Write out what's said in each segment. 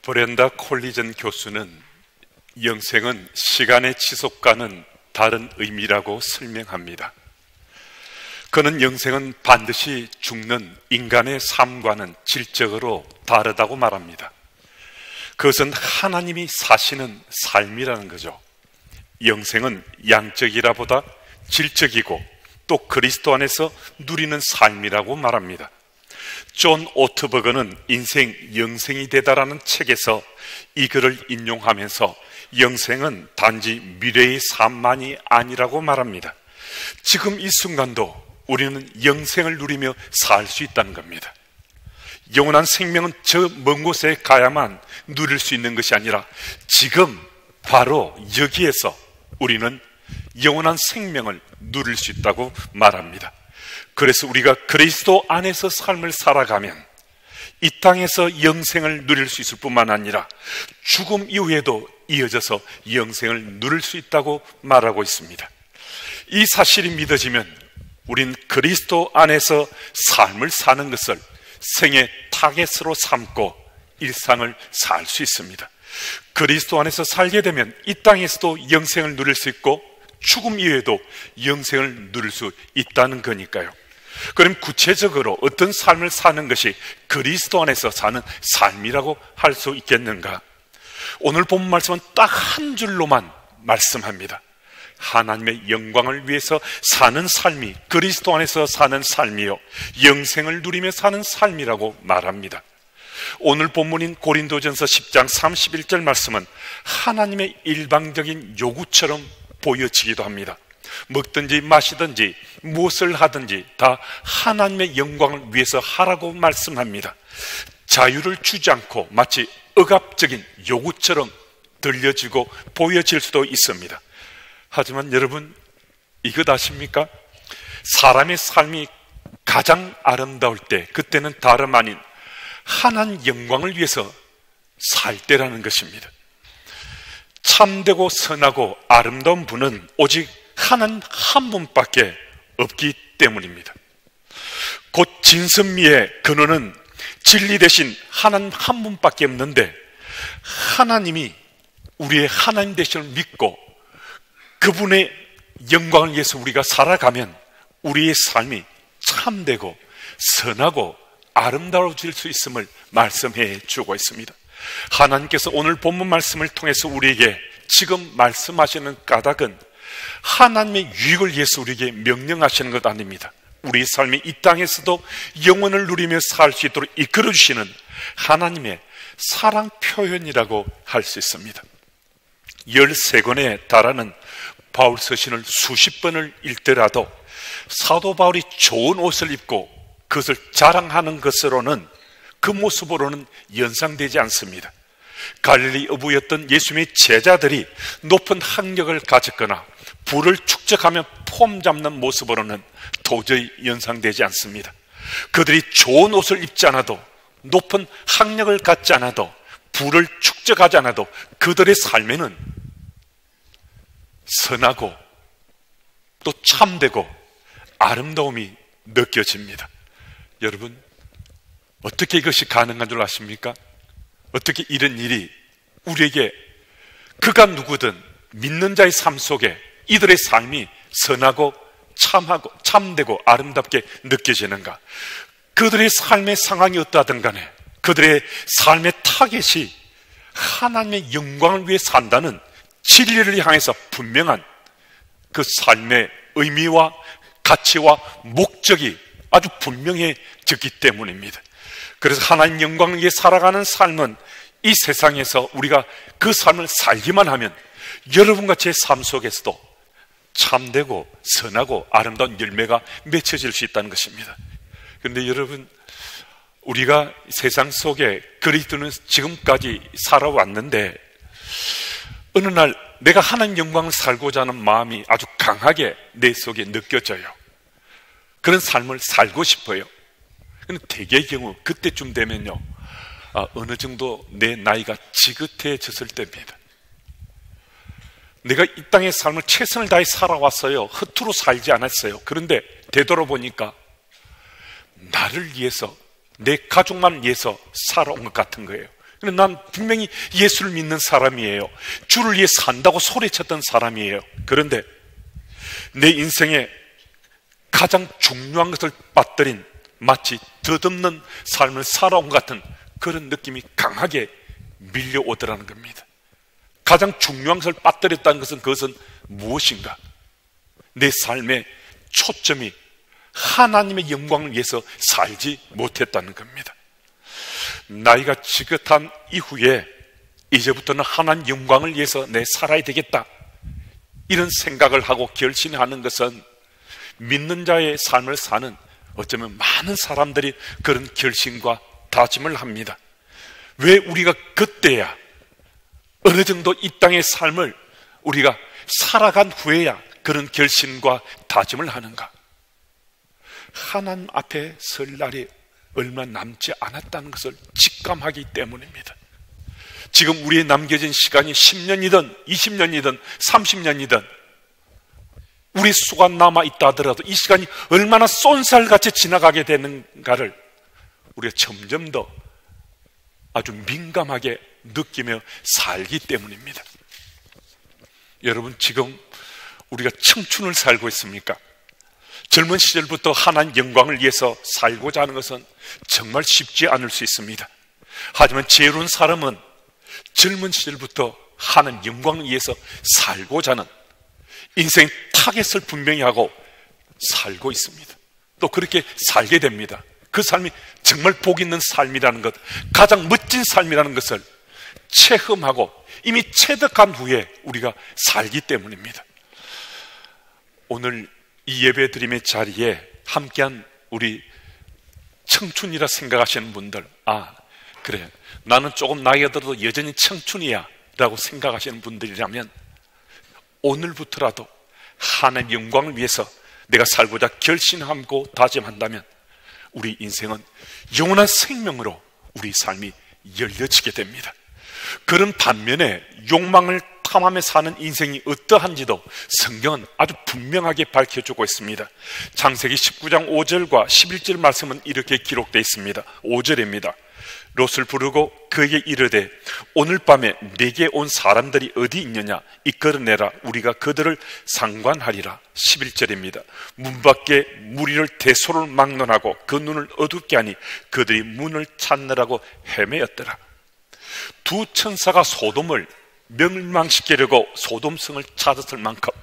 브렌다 콜리전 교수는 영생은 시간의 지속과는 다른 의미라고 설명합니다. 그는 영생은 반드시 죽는 인간의 삶과는 질적으로 다르다고 말합니다. 그것은 하나님이 사시는 삶이라는 거죠. 영생은 양적이라보다 질적이고 또 그리스도 안에서 누리는 삶이라고 말합니다. 존 오트버거는 인생 영생이 되다라는 책에서 이 글을 인용하면서 영생은 단지 미래의 삶만이 아니라고 말합니다. 지금 이 순간도 우리는 영생을 누리며 살 수 있다는 겁니다. 영원한 생명은 저 먼 곳에 가야만 누릴 수 있는 것이 아니라 지금 바로 여기에서 우리는 영원한 생명을 누릴 수 있다고 말합니다. 그래서 우리가 그리스도 안에서 삶을 살아가면 이 땅에서 영생을 누릴 수 있을 뿐만 아니라 죽음 이후에도 이어져서 영생을 누릴 수 있다고 말하고 있습니다. 이 사실이 믿어지면 우린 그리스도 안에서 삶을 사는 것을 생의 타겟으로 삼고 일상을 살 수 있습니다. 그리스도 안에서 살게 되면 이 땅에서도 영생을 누릴 수 있고 죽음 이후에도 영생을 누릴 수 있다는 거니까요. 그럼 구체적으로 어떤 삶을 사는 것이 그리스도 안에서 사는 삶이라고 할 수 있겠는가? 오늘 본 말씀은 딱 한 줄로만 말씀합니다. 하나님의 영광을 위해서 사는 삶이 그리스도 안에서 사는 삶이요 영생을 누리며 사는 삶이라고 말합니다. 오늘 본문인 고린도전서 10장 31절 말씀은 하나님의 일방적인 요구처럼 보여지기도 합니다. 먹든지 마시든지 무엇을 하든지 다 하나님의 영광을 위해서 하라고 말씀합니다. 자유를 주지 않고 마치 억압적인 요구처럼 들려지고 보여질 수도 있습니다. 하지만 여러분, 이것 아십니까? 사람의 삶이 가장 아름다울 때, 그때는 다름 아닌 하나님 영광을 위해서 살 때라는 것입니다. 참되고 선하고 아름다운 분은 오직 하나님 한 분밖에 없기 때문입니다. 곧 진선미의 근원은 진리 대신 하나님 한 분밖에 없는데, 하나님이 우리의 하나님 되심을 믿고 그분의 영광을 위해서 우리가 살아가면 우리의 삶이 참되고 선하고 아름다워질 수 있음을 말씀해 주고 있습니다. 하나님께서 오늘 본문 말씀을 통해서 우리에게 지금 말씀하시는 까닭은 하나님의 유익을 위해서 우리에게 명령하시는 것 아닙니다. 우리 삶이 이 땅에서도 영원을 누리며 살 수 있도록 이끌어주시는 하나님의 사랑 표현이라고 할 수 있습니다. 13권에 달하는 바울 서신을 수십 번을 읽더라도 사도 바울이 좋은 옷을 입고 그것을 자랑하는 것으로는, 그 모습으로는 연상되지 않습니다. 갈릴리 어부였던 예수님의 제자들이 높은 학력을 가졌거나 부를 축적하며 폼 잡는 모습으로는 도저히 연상되지 않습니다. 그들이 좋은 옷을 입지 않아도, 높은 학력을 갖지 않아도, 부를 축적하지 않아도 그들의 삶에는 선하고 또 참되고 아름다움이 느껴집니다. 여러분, 어떻게 이것이 가능한 줄 아십니까? 어떻게 이런 일이 우리에게, 그가 누구든 믿는 자의 삶 속에 이들의 삶이 선하고 참되고 아름답게 느껴지는가? 그들의 삶의 상황이 어떠하든 간에 그들의 삶의 타겟이 하나님의 영광을 위해 산다는 진리를 향해서 분명한 그 삶의 의미와 가치와 목적이 아주 분명해졌기 때문입니다. 그래서 하나님 영광을 위해 살아가는 삶은 이 세상에서 우리가 그 삶을 살기만 하면 여러분과 제 삶 속에서도 참되고 선하고 아름다운 열매가 맺혀질 수 있다는 것입니다. 그런데 여러분, 우리가 세상 속에 그리스도는 지금까지 살아왔는데 어느 날 내가 하나님 영광을 살고자 하는 마음이 아주 강하게 내 속에 느껴져요. 그런 삶을 살고 싶어요. 근데 대개의 경우 그때쯤 되면요, 어느 정도 내 나이가 지긋해졌을 때입니다. 내가 이 땅의 삶을 최선을 다해 살아왔어요. 허투루 살지 않았어요. 그런데 되돌아보니까 나를 위해서, 내 가족만을 위해서 살아온 것 같은 거예요. 근데 난 분명히 예수를 믿는 사람이에요. 주를 위해 산다고 소리쳤던 사람이에요. 그런데 내 인생에 가장 중요한 것을 빠뜨린, 마치 덧없는 삶을 살아온 것 같은 그런 느낌이 강하게 밀려오더라는 겁니다. 가장 중요한 것을 빠뜨렸다는 것은 그것은 무엇인가? 내 삶의 초점이 하나님의 영광을 위해서 살지 못했다는 겁니다. 나이가 지긋한 이후에 이제부터는 하나님 영광을 위해서 내 살아야 되겠다, 이런 생각을 하고 결심하는 것은 믿는 자의 삶을 사는, 어쩌면 많은 사람들이 그런 결심과 다짐을 합니다. 왜 우리가 그때야, 어느 정도 이 땅의 삶을 우리가 살아간 후에야 그런 결심과 다짐을 하는가? 하나님 앞에 설 날이 얼마 남지 않았다는 것을 직감하기 때문입니다. 지금 우리의 남겨진 시간이 10년이든 20년이든 30년이든 우리 수가 남아있다 하더라도 이 시간이 얼마나 쏜살같이 지나가게 되는가를 우리가 점점 더 아주 민감하게 느끼며 살기 때문입니다. 여러분, 지금 우리가 청춘을 살고 있습니까? 젊은 시절부터 하나님 영광을 위해서 살고자 하는 것은 정말 쉽지 않을 수 있습니다. 하지만 지혜로운 사람은 젊은 시절부터 하나님 영광을 위해서 살고자 하는 인생 타겟을 분명히 하고 살고 있습니다. 또 그렇게 살게 됩니다. 그 삶이 정말 복 있는 삶이라는 것, 가장 멋진 삶이라는 것을 체험하고 이미 체득한 후에 우리가 살기 때문입니다. 오늘 이 예배드림의 자리에 함께한 우리 청춘이라 생각하시는 분들, 그래, 나는 조금 나이가 들어도 여전히 청춘이야 라고 생각하시는 분들이라면 오늘부터라도 하나님 영광을 위해서 내가 살고자 결심하고 다짐한다면 우리 인생은 영원한 생명으로 우리 삶이 열려지게 됩니다. 그런 반면에 욕망을 탐하며 사는 인생이 어떠한지도 성경은 아주 분명하게 밝혀주고 있습니다. 창세기 19장 5절과 11절 말씀은 이렇게 기록되어 있습니다. 5절입니다. 롯을 부르고 그에게 이르되 오늘 밤에 내게 온 사람들이 어디 있느냐 이끌어내라, 우리가 그들을 상관하리라. 11절입니다. 문 밖에 무리를 대소를 막론하고 그 눈을 어둡게 하니 그들이 문을 찾느라고 헤매었더라. 두 천사가 소돔을 멸망시키려고 소돔성을 찾았을 만큼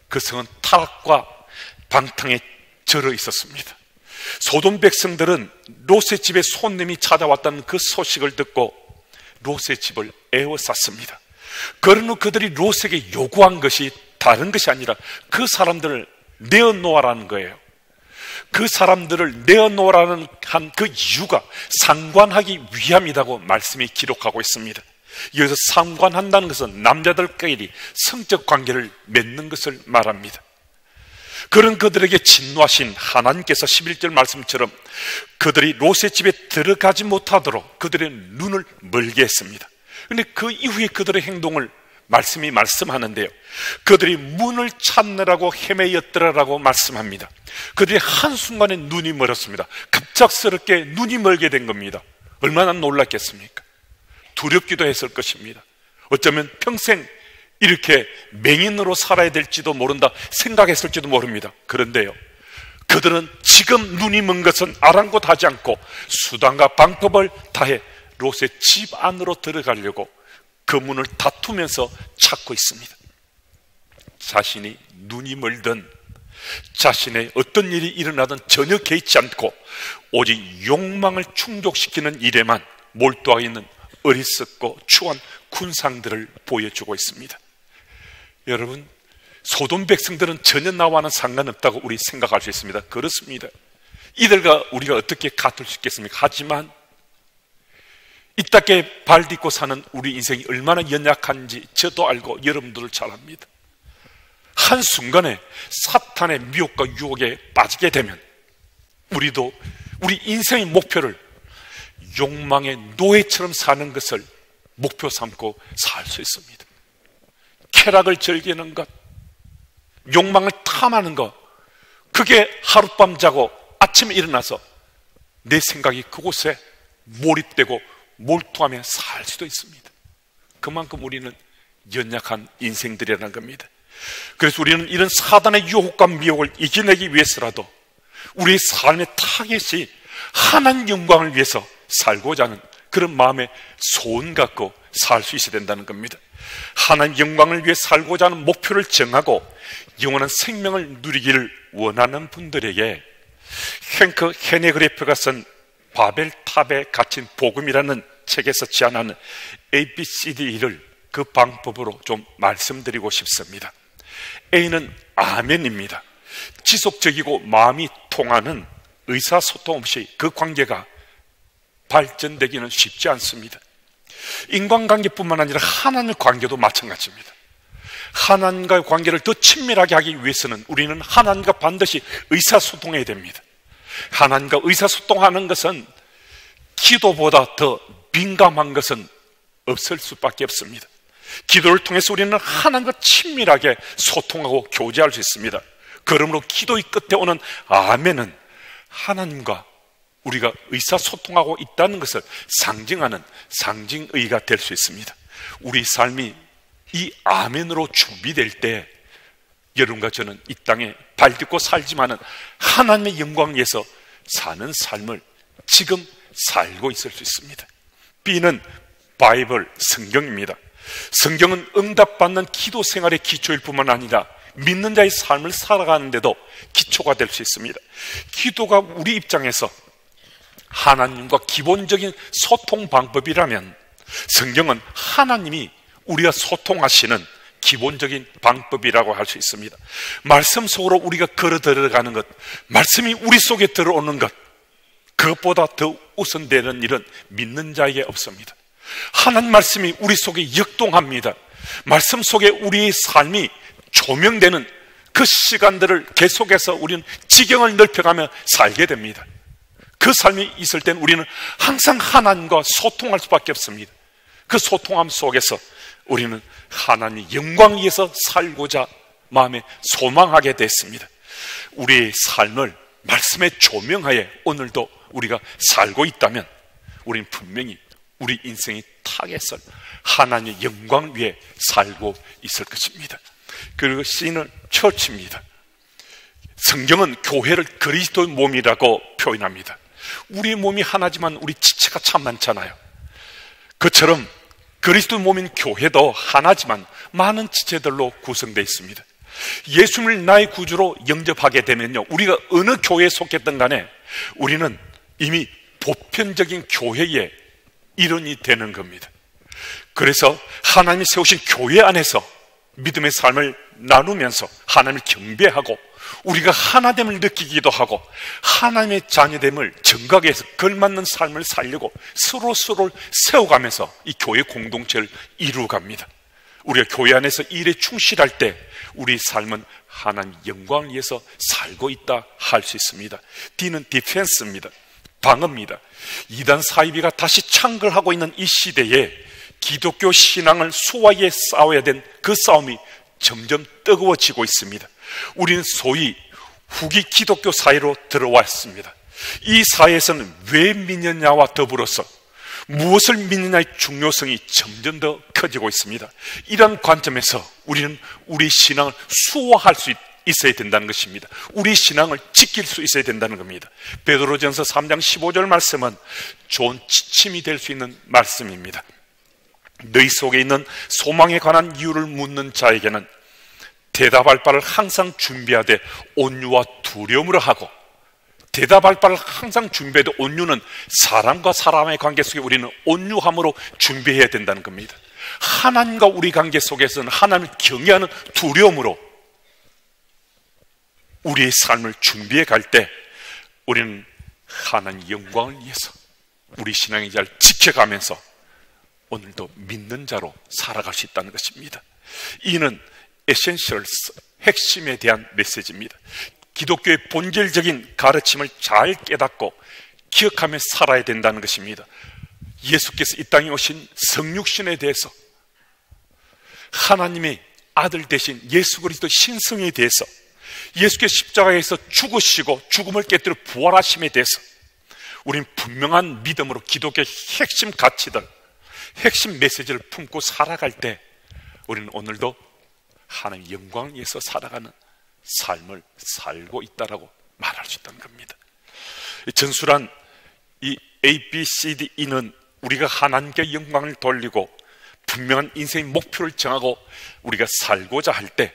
그 성은 타락과 방탕에 절어 있었습니다. 소돔 백성들은 롯의 집에 손님이 찾아왔다는 그 소식을 듣고 롯의 집을 에워쌌습니다. 그런 후 그들이 롯에게 요구한 것이 다른 것이 아니라 그 사람들을 내어놓으라는 거예요. 그 사람들을 내어놓으라는 한 그 이유가 상관하기 위함이라고 말씀이 기록하고 있습니다. 여기서 상관한다는 것은 남자들끼리 성적 관계를 맺는 것을 말합니다. 그런 그들에게 진노하신 하나님께서 11절 말씀처럼 그들이 롯의 집에 들어가지 못하도록 그들의 눈을 멀게 했습니다. 그런데 그 이후에 그들의 행동을 말씀이 말씀하는데요, 그들이 문을 찾느라고 헤매였더라라고 말씀합니다. 그들이 한순간에 눈이 멀었습니다. 갑작스럽게 눈이 멀게 된 겁니다. 얼마나 놀랐겠습니까? 두렵기도 했을 것입니다. 어쩌면 평생 이렇게 맹인으로 살아야 될지도 모른다 생각했을지도 모릅니다. 그런데요, 그들은 지금 눈이 먼 것은 아랑곳하지 않고 수단과 방법을 다해 롯의 집 안으로 들어가려고 그 문을 다투면서 찾고 있습니다. 자신이 눈이 멀든 자신의 어떤 일이 일어나든 전혀 개의치 않고 오직 욕망을 충족시키는 일에만 몰두하고 있는 어리석고 추한 군상들을 보여주고 있습니다. 여러분, 소돔 백성들은 전혀 나와는 상관없다고 우리 생각할 수 있습니다. 그렇습니다. 이들과 우리가 어떻게 같을 수 있겠습니까? 하지만 이 땅에 발 딛고 사는 우리 인생이 얼마나 연약한지 저도 알고 여러분들도 잘 압니다. 한순간에 사탄의 미혹과 유혹에 빠지게 되면 우리도 우리 인생의 목표를 욕망의 노예처럼 사는 것을 목표 삼고 살 수 있습니다. 쾌락을 즐기는 것, 욕망을 탐하는 것, 그게 하룻밤 자고 아침에 일어나서 내 생각이 그곳에 몰입되고 몰두하며 살 수도 있습니다. 그만큼 우리는 연약한 인생들이라는 겁니다. 그래서 우리는 이런 사단의 유혹과 미혹을 이겨내기 위해서라도 우리의 삶의 타겟이 하나님 영광을 위해서 살고자 하는 그런 마음의 소원 갖고 살 수 있어야 된다는 겁니다. 하나님 영광을 위해 살고자 하는 목표를 정하고 영원한 생명을 누리기를 원하는 분들에게 헨크 헤네그레프가 쓴 바벨탑에 갇힌 복음이라는 책에서 제안하는 ABCD를 그 방법으로 좀 말씀드리고 싶습니다. A는 아멘입니다. 지속적이고 마음이 통하는 의사소통 없이 그 관계가 발전되기는 쉽지 않습니다. 인간관계뿐만 아니라 하나님의 관계도 마찬가지입니다. 하나님과의 관계를 더 친밀하게 하기 위해서는 우리는 하나님과 반드시 의사소통해야 됩니다. 하나님과 의사소통하는 것은 기도보다 더 민감한 것은 없을 수밖에 없습니다. 기도를 통해서 우리는 하나님과 친밀하게 소통하고 교제할 수 있습니다. 그러므로 기도의 끝에 오는 아멘은 하나님과 우리가 의사소통하고 있다는 것을 상징하는 상징의가 될 수 있습니다. 우리 삶이 이 아멘으로 준비될 때 여러분과 저는 이 땅에 발딛고 살지만은 하나님의 영광을 위해서 사는 삶을 지금 살고 있을 수 있습니다. B는 바이블, 성경입니다. 성경은 응답받는 기도 생활의 기초일 뿐만 아니라 믿는 자의 삶을 살아가는데도 기초가 될 수 있습니다. 기도가 우리 입장에서 하나님과 기본적인 소통 방법이라면 성경은 하나님이 우리가 소통하시는 기본적인 방법이라고 할 수 있습니다. 말씀 속으로 우리가 걸어 들어가는 것, 말씀이 우리 속에 들어오는 것, 그것보다 더 우선되는 일은 믿는 자에게 없습니다. 하나님 말씀이 우리 속에 역동합니다. 말씀 속에 우리의 삶이 조명되는 그 시간들을 계속해서 우리는 지경을 넓혀가며 살게 됩니다. 그 삶이 있을 때는 우리는 항상 하나님과 소통할 수밖에 없습니다. 그 소통함 속에서 우리는 하나님의 영광 위에서 살고자 마음에 소망하게 됐습니다. 우리의 삶을 말씀의 조명하에 오늘도 우리가 살고 있다면 우리는 분명히 우리 인생의 타겟을 하나님의 영광 위에 살고 있을 것입니다. 그리고 C는 처치입니다. 성경은 교회를 그리스도의 몸이라고 표현합니다. 우리 몸이 하나지만 우리 지체가 참 많잖아요. 그처럼 그리스도의 몸인 교회도 하나지만 많은 지체들로 구성되어 있습니다. 예수님을 나의 구주로 영접하게 되면요, 우리가 어느 교회에 속했든 간에 우리는 이미 보편적인 교회의 일원이 되는 겁니다. 그래서 하나님이 세우신 교회 안에서 믿음의 삶을 나누면서 하나님을 경배하고 우리가 하나됨을 느끼기도 하고 하나님의 자녀됨을 증거하기 위해서 걸맞는 삶을 살려고 서로를 세워가면서 이 교회 공동체를 이루어갑니다. 우리가 교회 안에서 일에 충실할 때 우리 삶은 하나님 영광을 위해서 살고 있다 할 수 있습니다. D는 디펜스입니다. 방어입니다. 이단 사이비가 다시 창궐하고 있는 이 시대에 기독교 신앙을 수호하기에 싸워야 된 그 싸움이 점점 뜨거워지고 있습니다. 우리는 소위 후기 기독교 사회로 들어왔습니다. 이 사회에서는 왜 믿느냐와 더불어서 무엇을 믿느냐의 중요성이 점점 더 커지고 있습니다. 이런 관점에서 우리는 우리 신앙을 수호할 수 있어야 된다는 것입니다. 우리 신앙을 지킬 수 있어야 된다는 겁니다. 베드로전서 3장 15절 말씀은 좋은 지침이 될 수 있는 말씀입니다. 너희 속에 있는 소망에 관한 이유를 묻는 자에게는 대답할 바를 항상 준비하되 온유와 두려움으로 하고, 대답할 바를 항상 준비해도 온유는 사람과 사람의 관계 속에 우리는 온유함으로 준비해야 된다는 겁니다. 하나님과 우리 관계 속에서는 하나님을 경외하는 두려움으로 우리의 삶을 준비해 갈 때 우리는 하나님 영광을 위해서 우리 신앙의 자를 지켜가면서 오늘도 믿는 자로 살아갈 수 있다는 것입니다. 이는 에센셜스, 핵심에 대한 메시지입니다. 기독교의 본질적인 가르침을 잘 깨닫고 기억하며 살아야 된다는 것입니다. 예수께서 이 땅에 오신 성육신에 대해서, 하나님의 아들 대신 예수 그리스도 신성에 대해서, 예수께서 십자가에서 죽으시고 죽음을 깨뜨려 부활하심에 대해서, 우린 분명한 믿음으로 기독교의 핵심 가치들, 핵심 메시지를 품고 살아갈 때 우리는 오늘도 하나님의 영광을 위해서 살아가는 삶을 살고 있다라고 말할 수 있다는 겁니다. 전술한 이 A, B, C, D, E는 우리가 하나님께 영광을 돌리고 분명한 인생의 목표를 정하고 우리가 살고자 할 때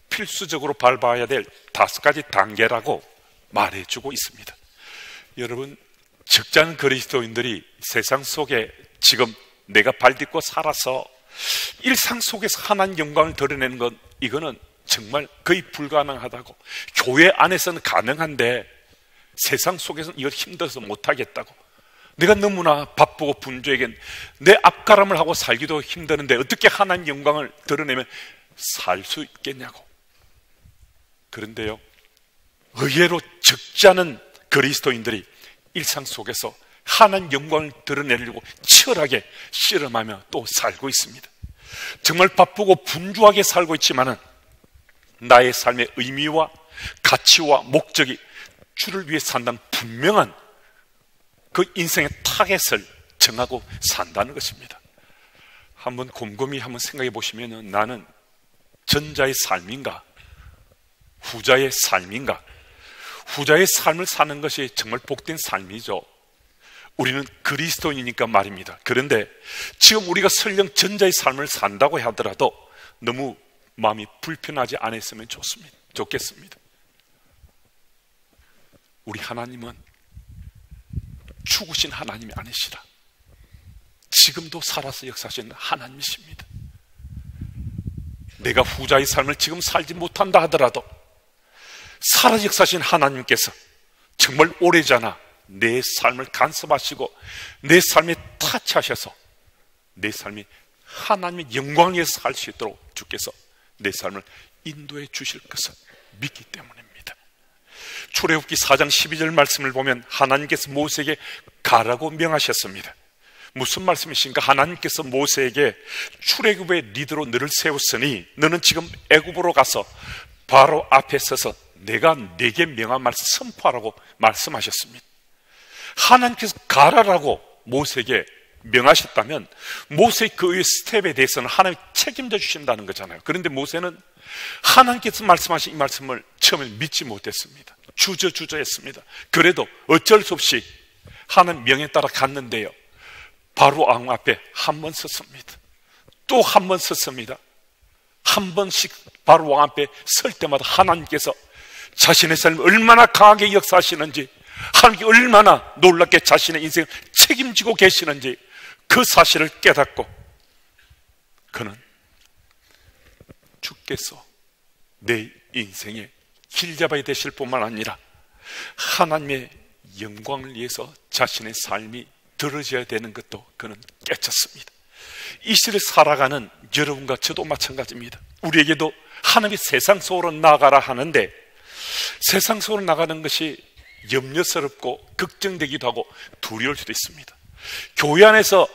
필수적으로 밟아야 될 5가지 단계라고 말해주고 있습니다. 여러분, 적지 않은 그리스도인들이 세상 속에 지금 내가 발딛고 살아서 일상 속에서 하나님 영광을 드러내는 것, 이거는 정말 거의 불가능하다고, 교회 안에서는 가능한데 세상 속에서는 이걸 힘들어서 못하겠다고, 내가 너무나 바쁘고 분주하게 내 앞가람을 하고 살기도 힘드는데 어떻게 하나님 영광을 드러내면 살 수 있겠냐고. 그런데요, 의외로 적지 않은 그리스도인들이 일상 속에서 하나님 영광을 드러내려고 치열하게 씨름하며 또 살고 있습니다. 정말 바쁘고 분주하게 살고 있지만은 나의 삶의 의미와 가치와 목적이 주를 위해 산다는 분명한 그 인생의 타겟을 정하고 산다는 것입니다. 한번 곰곰이 한번 생각해 보시면 나는 전자의 삶인가 후자의 삶인가? 후자의 삶을 사는 것이 정말 복된 삶이죠. 우리는 그리스도인이니까 말입니다. 그런데 지금 우리가 설령 전자의 삶을 산다고 하더라도 너무 마음이 불편하지 않았으면 좋겠습니다. 우리 하나님은 죽으신 하나님이 아니시라. 지금도 살아서 역사하시는 하나님이십니다. 내가 후자의 삶을 지금 살지 못한다 하더라도 살아 역사하신 하나님께서 정말 오래전에 내 삶을 간섭하시고 내 삶에 타치하셔서 내 삶이 하나님의 영광을 위해서 살 수 있도록 주께서 내 삶을 인도해 주실 것을 믿기 때문입니다. 출애굽기 4장 12절 말씀을 보면 하나님께서 모세에게 가라고 명하셨습니다. 무슨 말씀이신가? 하나님께서 모세에게 출애굽의 리더로 너를 세웠으니 너는 지금 애굽으로 가서 바로 앞에 서서 내가 네게 명한 말씀 선포하라고 말씀하셨습니다. 하나님께서 가라라고 모세에게 명하셨다면 모세의 그 스텝에 대해서는 하나님이 책임져 주신다는 거잖아요. 그런데 모세는 하나님께서 말씀하신 이 말씀을 처음에 믿지 못했습니다. 주저했습니다. 그래도 어쩔 수 없이 하나님 명에 따라 갔는데요, 바로 왕 앞에 한 번 섰습니다. 또 한 번 섰습니다. 한 번씩 바로 왕 앞에 설 때마다 하나님께서 자신의 삶을 얼마나 강하게 역사하시는지, 하나님께 얼마나 놀랍게 자신의 인생을 책임지고 계시는지 그 사실을 깨닫고 그는 주께서 내 인생의 길잡이 되실 뿐만 아니라 하나님의 영광을 위해서 자신의 삶이 들어져야 되는 것도 그는 깨쳤습니다. 이 시를 살아가는 여러분과 저도 마찬가지입니다. 우리에게도 하나님이 세상 속으로 나가라 하는데 세상 속으로 나가는 것이 염려스럽고 걱정되기도 하고 두려울 수도 있습니다. 교회 안에서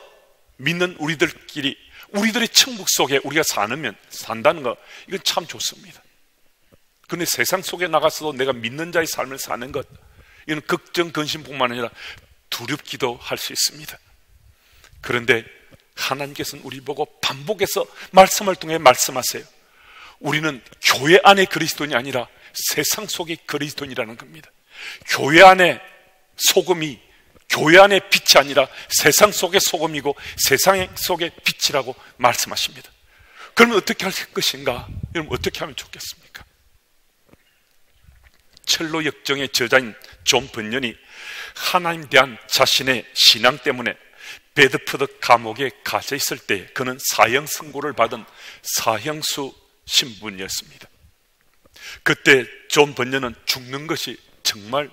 믿는 우리들끼리 우리들의 천국 속에 우리가 산다는 거, 이건 참 좋습니다. 그런데 세상 속에 나가서도 내가 믿는 자의 삶을 사는 것, 이건 걱정, 근심뿐만 아니라 두렵기도 할 수 있습니다. 그런데 하나님께서는 우리 보고 반복해서 말씀을 통해 말씀하세요. 우리는 교회 안의 그리스도인이 아니라 세상 속의 그리스도인이라는 겁니다. 교회 안의 소금이 교회 안의 빛이 아니라 세상 속의 소금이고 세상 속의 빛이라고 말씀하십니다. 그러면 어떻게 할 것인가? 여러분, 어떻게 하면 좋겠습니까? 첼로 역정의 저자인 존 번연이 하나님에 대한 자신의 신앙 때문에 베드포드 감옥에 갇혀 있을 때 그는 사형 선고를 받은 사형수 신분이었습니다. 그때 존 번연은 죽는 것이 정말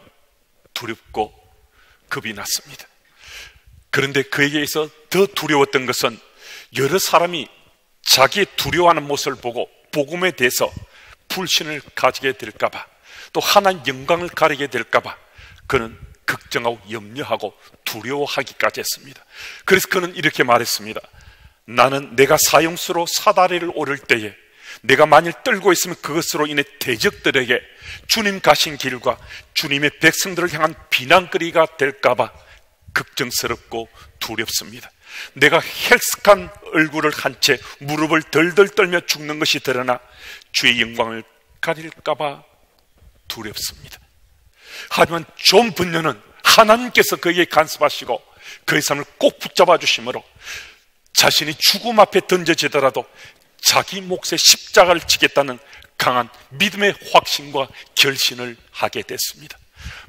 두렵고 겁이 났습니다. 그런데 그에게 있어 더 두려웠던 것은 여러 사람이 자기의 두려워하는 모습을 보고 복음에 대해서 불신을 가지게 될까봐, 또 하나님 영광을 가리게 될까봐 그는 걱정하고 염려하고 두려워하기까지 했습니다. 그래서 그는 이렇게 말했습니다. 나는 내가 사형수로 사다리를 오를 때에 내가 만일 떨고 있으면 그것으로 인해 대적들에게 주님 가신 길과 주님의 백성들을 향한 비난거리가 될까봐 걱정스럽고 두렵습니다. 내가 헬스한 얼굴을 한 채 무릎을 덜덜 떨며 죽는 것이 드러나 주의 영광을 가릴까봐 두렵습니다. 하지만 존 번연은 하나님께서 그에게 간섭하시고 그의 삶을 꼭 붙잡아 주심으로 자신이 죽음 앞에 던져지더라도 자기 몫의 십자가를 지겠다는 강한 믿음의 확신과 결심을 하게 됐습니다.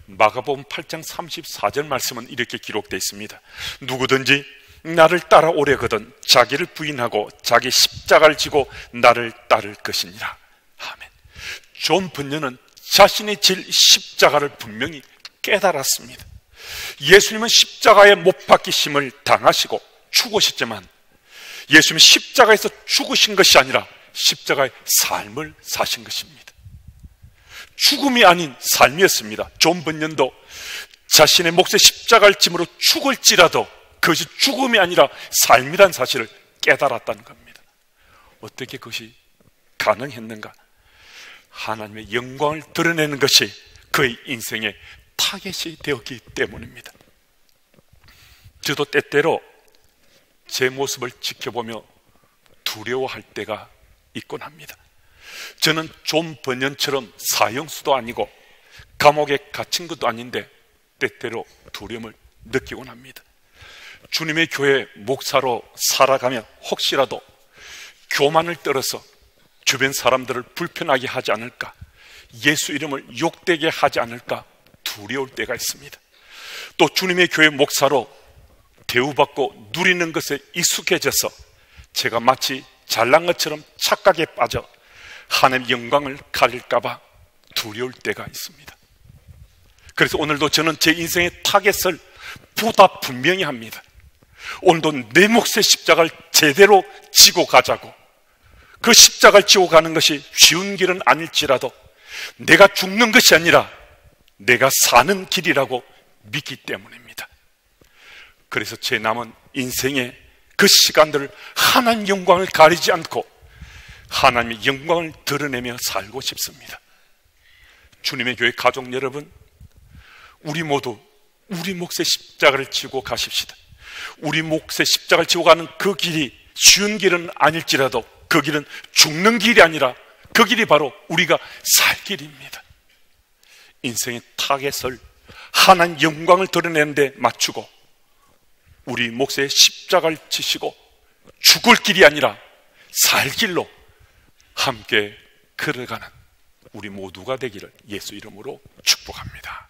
마가복음 8장 34절 말씀은 이렇게 기록되어 있습니다. 누구든지 나를 따라오려거든 자기를 부인하고 자기 십자가를 지고 나를 따를 것이니라. 아멘. 존 번연은 자신이 질 십자가를 분명히 깨달았습니다. 예수님은 십자가에 못 박히심을 당하시고 죽으셨지만 예수님은 십자가에서 죽으신 것이 아니라 십자가의 삶을 사신 것입니다. 죽음이 아닌 삶이었습니다. 존 번연도 자신의 몫의 십자가를 짐으로 죽을지라도 그것이 죽음이 아니라 삶이란 사실을 깨달았다는 겁니다. 어떻게 그것이 가능했는가? 하나님의 영광을 드러내는 것이 그의 인생의 타겟이 되었기 때문입니다. 저도 때때로 제 모습을 지켜보며 두려워할 때가 있곤 합니다. 저는 존 번연처럼 사형수도 아니고 감옥에 갇힌 것도 아닌데 때때로 두려움을 느끼곤 합니다. 주님의 교회 목사로 살아가며 혹시라도 교만을 떨어서 주변 사람들을 불편하게 하지 않을까, 예수 이름을 욕되게 하지 않을까 두려울 때가 있습니다. 또 주님의 교회 목사로 대우받고 누리는 것에 익숙해져서 제가 마치 잘난 것처럼 착각에 빠져 하나님의 영광을 가릴까봐 두려울 때가 있습니다. 그래서 오늘도 저는 제 인생의 타겟을 보다 분명히 합니다. 오늘도 내 몫의 십자가를 제대로 지고 가자고. 그 십자가를 지고 가는 것이 쉬운 길은 아닐지라도 내가 죽는 것이 아니라 내가 사는 길이라고 믿기 때문입니다. 그래서 제 남은 인생의 그 시간들을 하나님의 영광을 가리지 않고 하나님의 영광을 드러내며 살고 싶습니다. 주님의 교회 가족 여러분, 우리 모두 우리 몫의 십자가를 지고 가십시다. 우리 몫의 십자가를 지고 가는 그 길이 쉬운 길은 아닐지라도 그 길은 죽는 길이 아니라 그 길이 바로 우리가 살 길입니다. 인생의 타겟을 하나님 영광을 드러내는 데 맞추고 우리 몫의 십자가를 지시고 죽을 길이 아니라 살 길로 함께 걸어가는 우리 모두가 되기를 예수 이름으로 축복합니다.